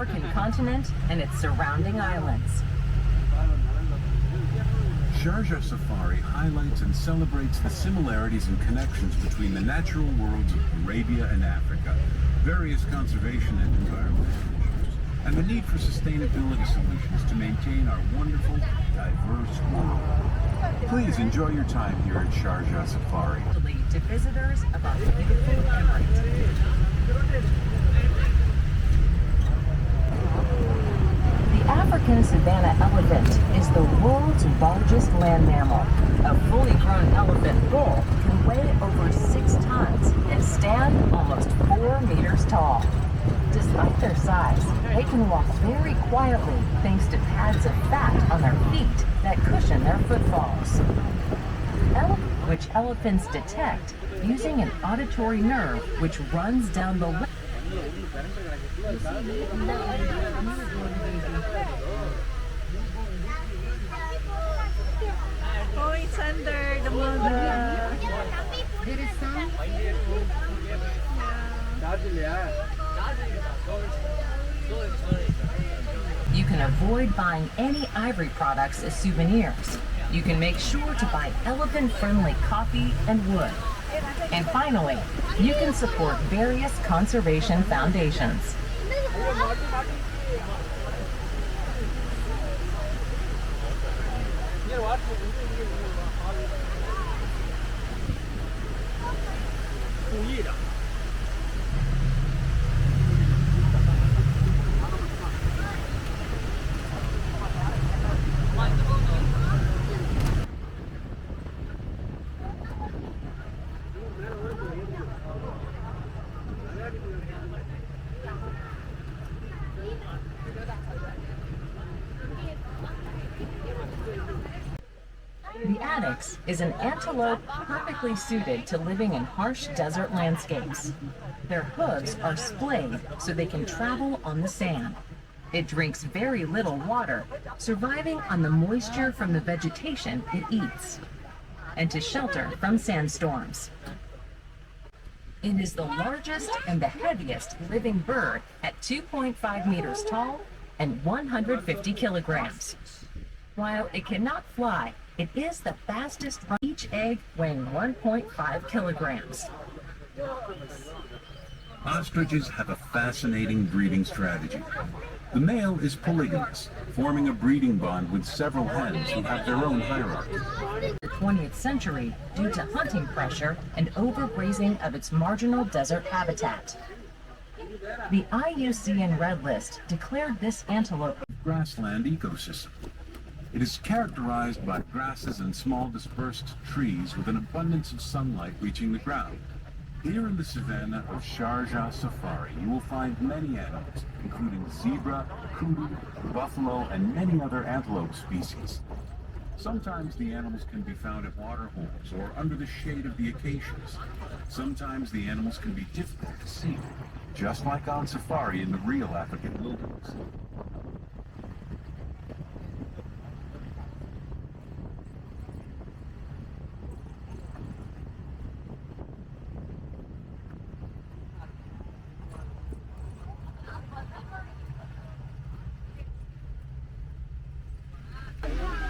African continent and its surrounding islands. Sharjah Safari highlights and celebrates the similarities and connections between the natural worlds of Arabia and Africa, various conservation and environmental issues, and the need for sustainability solutions to maintain our wonderful, diverse world. Please enjoy your time here at Sharjah Safari. To visitors about the beautiful emirate. The African savanna elephant is the world's largest land mammal. A fully grown elephant bull can weigh over 6 tons and stand almost 4 meters tall. Despite their size, they can walk very quietly thanks to pads of fat on their feet that cushion their footfalls. Which elephants detect using an auditory nerve which runs down the leg. Oh, it's under the mother. There is some. You can avoid buying any ivory products as souvenirs. You can make sure to buy elephant-friendly coffee and wood. And finally, you can support various conservation foundations. The addax is an antelope perfectly suited to living in harsh desert landscapes. Their hooves are splayed so they can travel on the sand. It drinks very little water, surviving on the moisture from the vegetation it eats, and to shelter from sandstorms. It is the largest and the heaviest living bird at 2.5 meters tall and 150 kilograms. While it cannot fly, it is the fastest, each egg weighing 1.5 kilograms. Ostriches have a fascinating breeding strategy. The male is polygamous, forming a breeding bond with several hens who have their own hierarchy. The 20th century due to hunting pressure and overgrazing of its marginal desert habitat. The IUCN Red List declared this antelope a grassland ecosystem. It is characterized by grasses and small dispersed trees with an abundance of sunlight reaching the ground. Here in the savanna of Sharjah Safari, you will find many animals, including zebra, kudu, buffalo, and many other antelope species. Sometimes the animals can be found at water holes or under the shade of the acacias. Sometimes the animals can be difficult to see, just like on safari in the real African wilderness.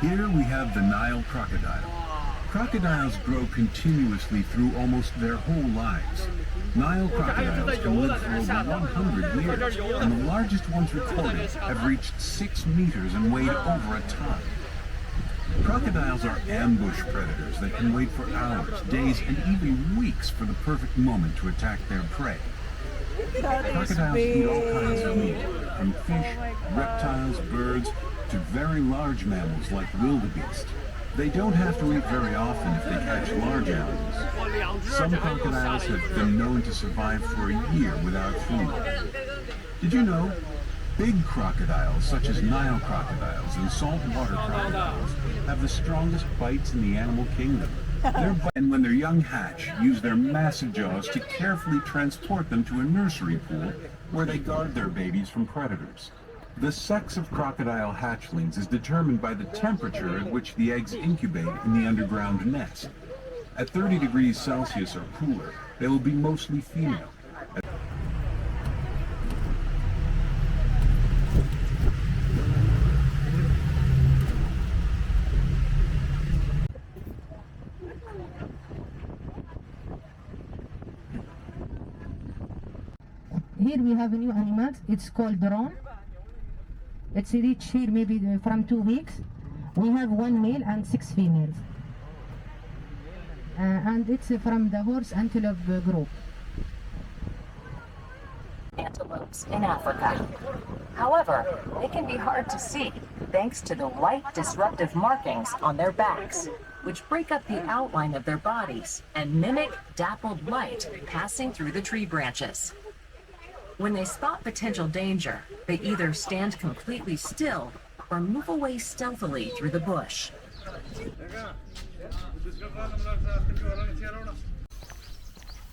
Here we have the Nile crocodile. Crocodiles grow continuously through almost their whole lives. Nile crocodiles can live for over 100 years, and the largest ones recorded have reached 6 meters and weighed over a ton. Crocodiles are ambush predators that can wait for hours, days, and even weeks for the perfect moment to attack their prey. Crocodiles eat all kinds of meat, from fish, reptiles, birds, to very large mammals like wildebeest. They don't have to eat very often if they catch large animals. Some crocodiles have been known to survive for a year without food. Did you know? Big crocodiles, such as Nile crocodiles and saltwater crocodiles, have the strongest bites in the animal kingdom. And when their young hatch, use their massive jaws to carefully transport them to a nursery pool where they guard their babies from predators. The sex of crocodile hatchlings is determined by the temperature at which the eggs incubate in the underground nest. At 30 degrees Celsius or cooler, they will be mostly female. here we have a new animal. It's called drone. It's reached here maybe from 2 weeks. We have 1 male and 6 females. And it's from the horse antelope group. Antelopes in Africa. However, they can be hard to see thanks to the white disruptive markings on their backs, which break up the outline of their bodies and mimic dappled light passing through the tree branches. When they spot potential danger, they either stand completely still or move away stealthily through the bush.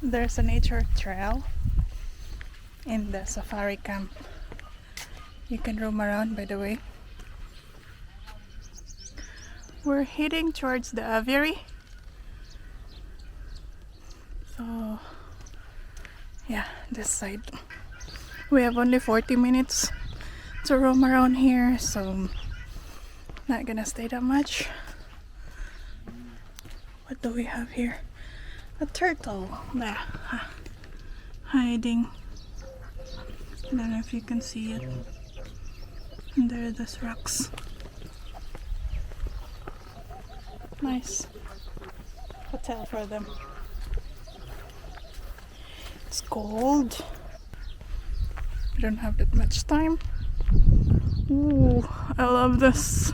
There's a nature trail in the safari camp. You can roam around, by the way. We're heading towards the aviary. So, yeah, this side. We have only 40 minutes to roam around here, so not gonna stay that much. What do we have here? A turtle there, hiding. I don't know if you can see it. And there are those rocks. Nice hotel for them. It's cold. I don't have that much time. Ooh, I love this.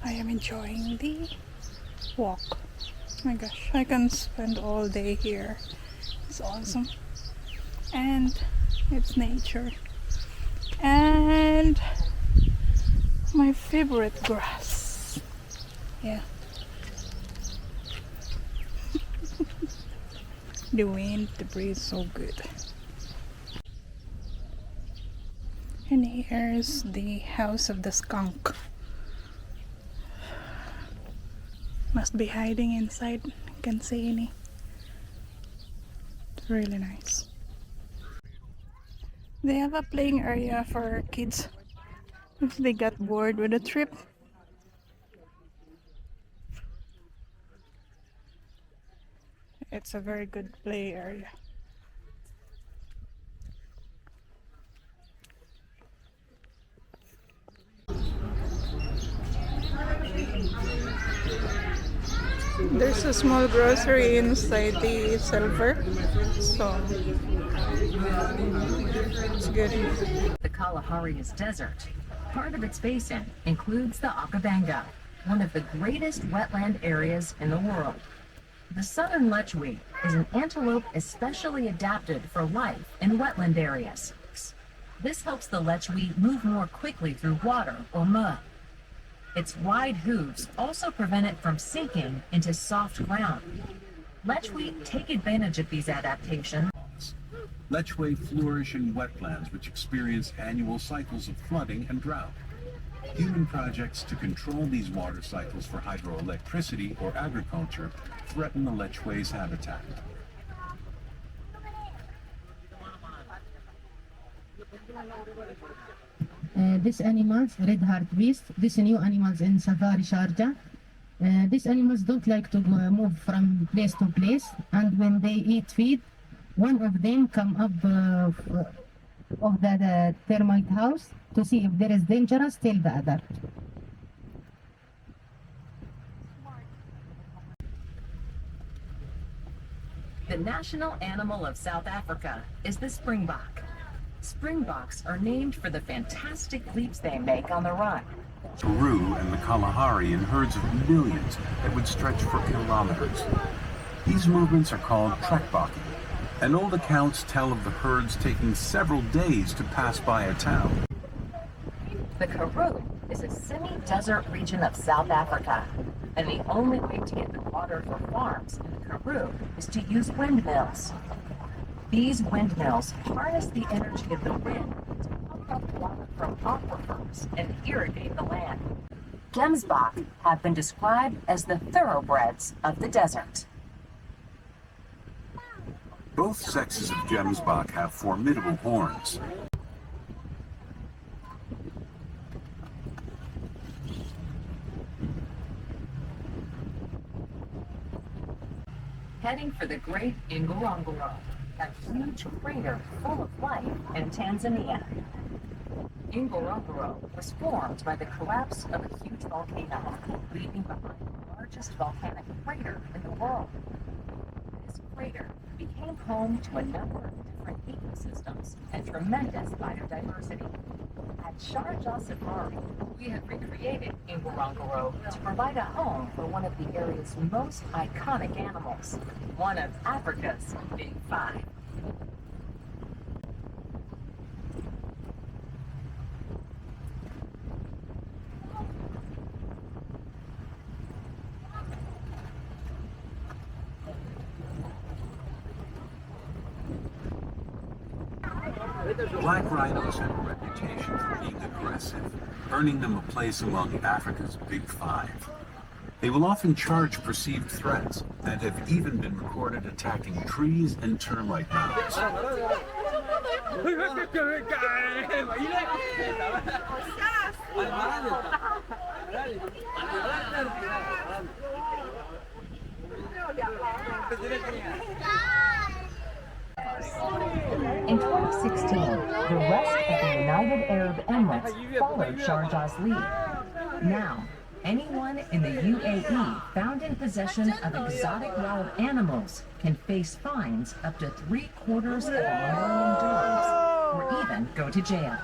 I am enjoying the walk. Oh my gosh, I can spend all day here. It's awesome. And it's nature. And my favorite grass. Yeah. The wind, the breeze, so good. And here's the house of the skunk. Must be hiding inside. Can't see any. It's really nice. They have a playing area for kids if they got bored with the trip. It's a very good play area. There's a small grocery inside the silver, so it's good. The Kalahari is desert. Part of its basin includes the Okavango, one of the greatest wetland areas in the world. The southern lechwe is an antelope especially adapted for life in wetland areas. This helps the lechwe move more quickly through water or mud. Its wide hooves also prevent it from sinking into soft ground. Lechwe take advantage of these adaptations. Lechwe flourish in wetlands which experience annual cycles of flooding and drought. Human projects to control these water cycles for hydroelectricity or agriculture threaten the lechwe's habitat. These animals, red heart beast, these new animals in Safari Sharjah. These animals don't like to move from place to place, and when they eat feed, one of them come up of the termite house to see if there is dangerous, tell the other. The national animal of South Africa is the springbok. Springboks are named for the fantastic leaps they make on the run. Peru and the Kalahari in herds of millions that would stretch for kilometers. These movements are called trekboking, and old accounts tell of the herds taking several days to pass by a town. The Karoo is a semi-desert region of South Africa, and the only way to get the water for farms in the Karoo is to use windmills. These windmills harness the energy of the wind to pump up water from aquifers and irrigate the land. Gemsbok have been described as the thoroughbreds of the desert. Both sexes of gemsbok have formidable horns. heading for the Great Ngorongoro, a huge crater full of life in Tanzania. Ngorongoro was formed by the collapse of a huge volcano, leaving behind the largest volcanic crater in the world. This crater became home to a number of different ecosystems and tremendous biodiversity. At Sharjah Safari, we have recreated Ngorongoro to provide a home for one of the area's most iconic animals, one of Africa's Big Five. Black rhinos have a reputation for being aggressive, earning them a place among Africa's Big Five. They will often charge perceived threats and have even been recorded attacking trees and termite mounds. In 2016, the rest of the United Arab Emirates followed Sharjah's lead. Now, anyone in the UAE found in possession of exotic wild animals can face fines up to $750,000 or even go to jail.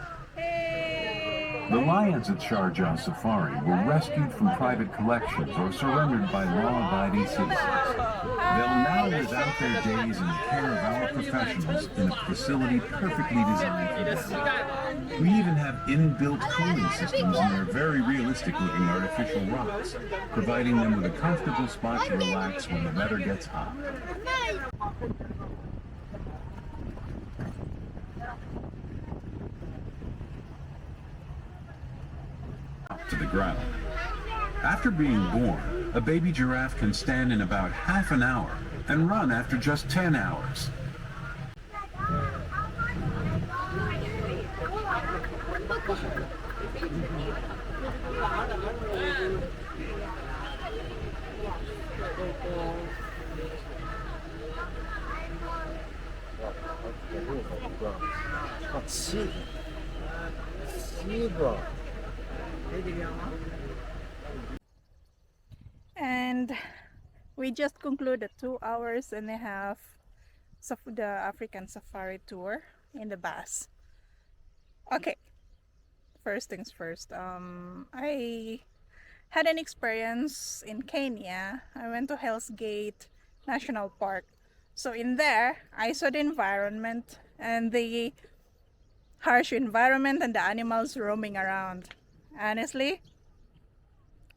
The lions at Sharjah Safari were rescued from private collections or surrendered by law-abiding citizens. They'll now live out their days in the care of our professionals in a facility perfectly designed for them. We even have inbuilt cooling systems in their very realistic-looking artificial rocks, providing them with a comfortable spot to relax when the weather gets hot. To the ground. After being born, a baby giraffe can stand in about half an hour and run after just 10 hours. And we just concluded 2.5 hours of the African safari tour in the bus. Okay, first things first. I had an experience in Kenya. I went to Hell's Gate National Park. So in there, I saw the environment and the harsh environment and the animals roaming around. Honestly,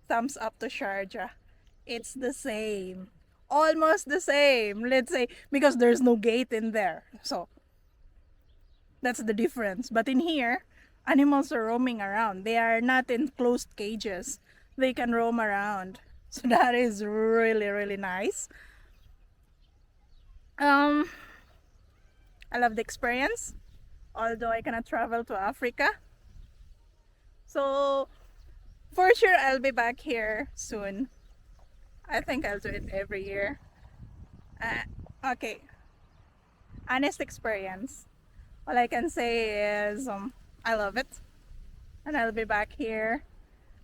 thumbs up to Sharjah. It's the same, almost the same, let's say, because there's no gate in there, so that's the difference. But in here, animals are roaming around. They are not in closed cages. They can roam around, so that is really nice. I love the experience, although I cannot travel to Africa. So for sure I'll be back here soon. I think I'll do it every year. Okay, honest experience. All I can say is I love it, and I'll be back here.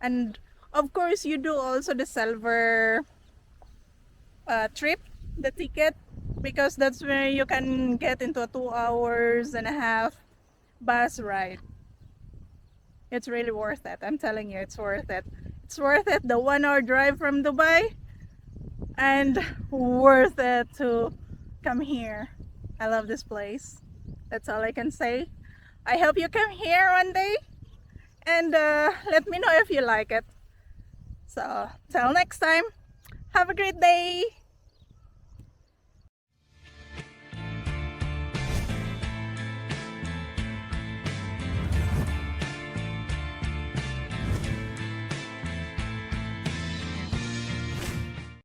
And of course, you do also the silver trip, the ticket, because that's where you can get into a 2.5 hours bus ride. It's really worth it. I'm telling you, it's worth it. It's worth it, the 1 hour drive from Dubai, and worth it to come here. I love this place. That's all I can say. I hope you come here one day, and let me know if you like it. So till next time, have a great day.